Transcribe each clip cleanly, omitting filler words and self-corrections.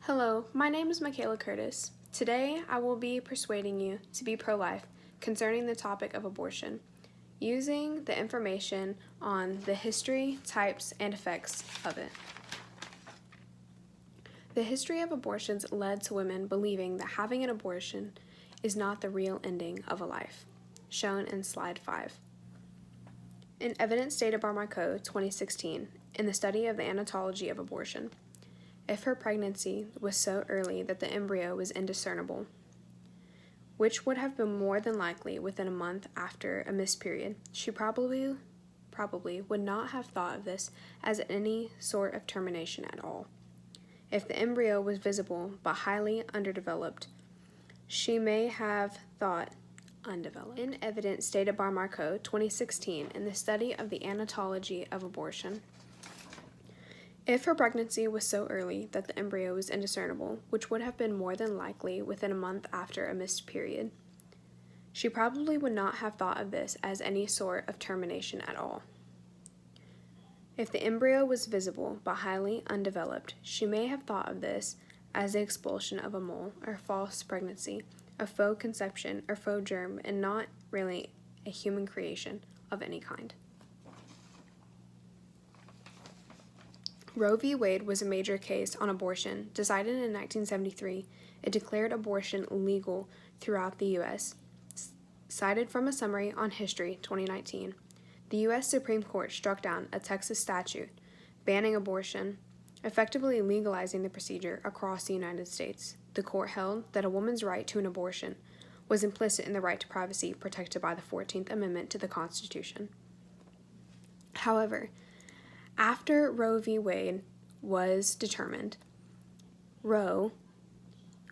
Hello, my name is Michaela Curtis. Today, I will be persuading you to be pro-life concerning the topic of abortion, using the information on the history, types, and effects of it. The history of abortions led to women believing that having an abortion is not the real ending of a life, shown in slide 5. In Evidence Data Bar Marco 2016, in the study of the anatomy of abortion, if her pregnancy was so early that the embryo was indiscernible, which would have been more than likely within a month after a missed period, she probably would not have thought of this as any sort of termination at all. If the embryo was visible but highly underdeveloped, she may have thought undeveloped. In Evidence Data Bar Marco 2016, in the study of the anatomy of abortion, if her pregnancy was so early that the embryo was indiscernible, which would have been more than likely within a month after a missed period, she probably would not have thought of this as any sort of termination at all. If the embryo was visible but highly undeveloped, she may have thought of this as the expulsion of a mole or false pregnancy, a faux conception or faux germ, and not really a human creation of any kind. Roe v. Wade was a major case on abortion. Decided in 1973, it declared abortion legal throughout the U.S. Cited from a summary on History 2019, the U.S. Supreme Court struck down a Texas statute banning abortion, effectively legalizing the procedure across the United States. The court held that a woman's right to an abortion was implicit in the right to privacy protected by the 14th Amendment to the Constitution. However, after Roe v. Wade was determined, Roe,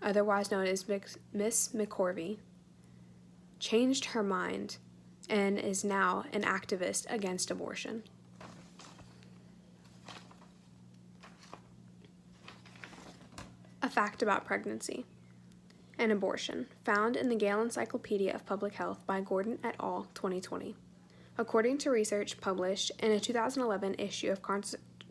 otherwise known as Miss McCorvey, changed her mind and is now an activist against abortion. A fact about pregnancy and abortion, found in the Gale Encyclopedia of Public Health by Gordon et al. 2020. According to research published in a 2011 issue of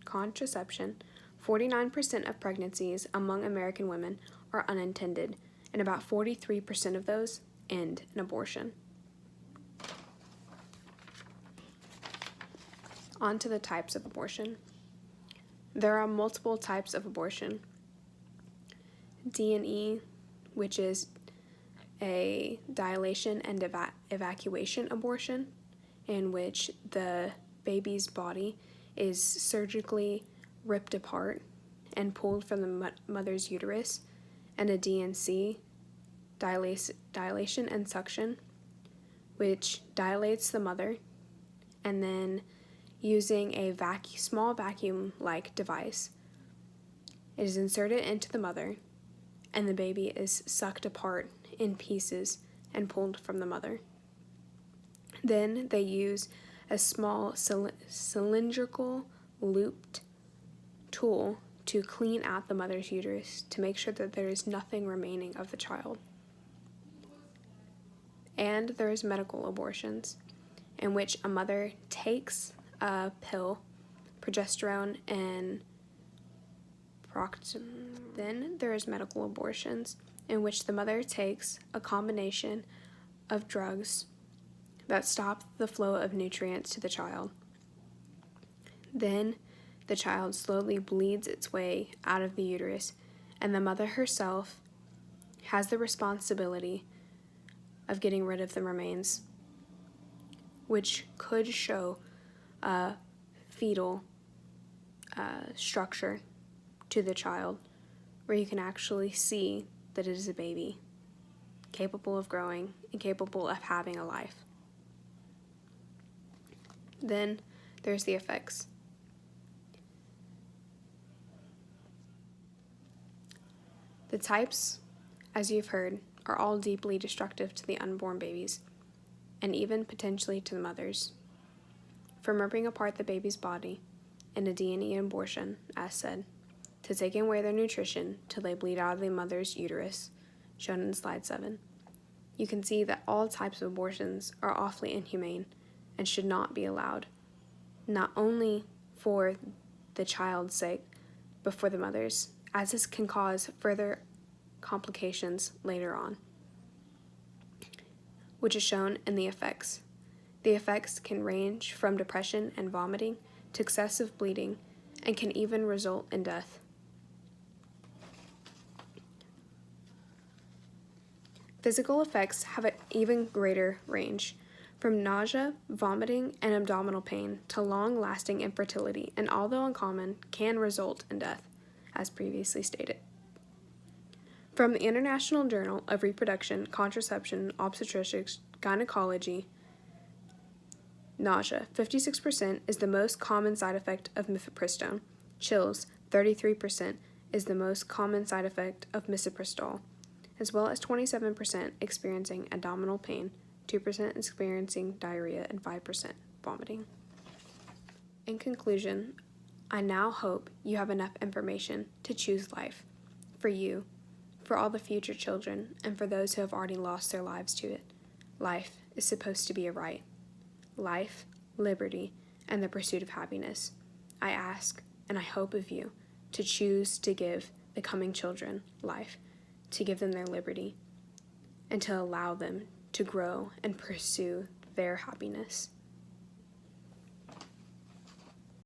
Contraception, 49% of pregnancies among American women are unintended, and about 43% of those end in abortion. On to the types of abortion. There are multiple types of abortion. D&E, which is a dilation and evacuation abortion, in which the baby's body is surgically ripped apart and pulled from the mother's uterus, and a DNC, dilation and suction, which dilates the mother, and then using a small vacuum-like device, it is inserted into the mother, and the baby is sucked apart in pieces and pulled from the mother. Then they use a small cylindrical looped tool to clean out the mother's uterus to make sure that there is nothing remaining of the child. And there is medical abortions, in which a mother takes a pill, progesterone, and Then there is medical abortions, in which the mother takes a combination of drugs that stop the flow of nutrients to the child. Then the child slowly bleeds its way out of the uterus, and the mother herself has the responsibility of getting rid of the remains, which could show a fetal structure to the child, where you can actually see that it is a baby, capable of growing and capable of having a life. Then there's the effects. The types, as you've heard, are all deeply destructive to the unborn babies, and even potentially to the mothers. From ripping apart the baby's body in a D&E abortion, as said, to taking away their nutrition till they bleed out of the mother's uterus, shown in slide 7. You can see that all types of abortions are awfully inhumane and should not be allowed, not only for the child's sake, but for the mother's, as this can cause further complications later on, which is shown in the effects. The effects can range from depression and vomiting to excessive bleeding and can even result in death. Physical effects have an even greater range, from nausea, vomiting, and abdominal pain to long-lasting infertility, and although uncommon, can result in death, as previously stated. From the International Journal of Reproduction, Contraception, Obstetrics, Gynecology, nausea, 56% is the most common side effect of mifepristone. Chills, 33% is the most common side effect of misoprostol, as well as 27% experiencing abdominal pain, 2% experiencing diarrhea, and 5% vomiting. In conclusion, I now hope you have enough information to choose life for you, for all the future children, and for those who have already lost their lives to it. Life is supposed to be a right. Life, liberty, and the pursuit of happiness. I ask and I hope of you to choose to give the coming children life, to give them their liberty, and to allow them to grow and pursue their happiness.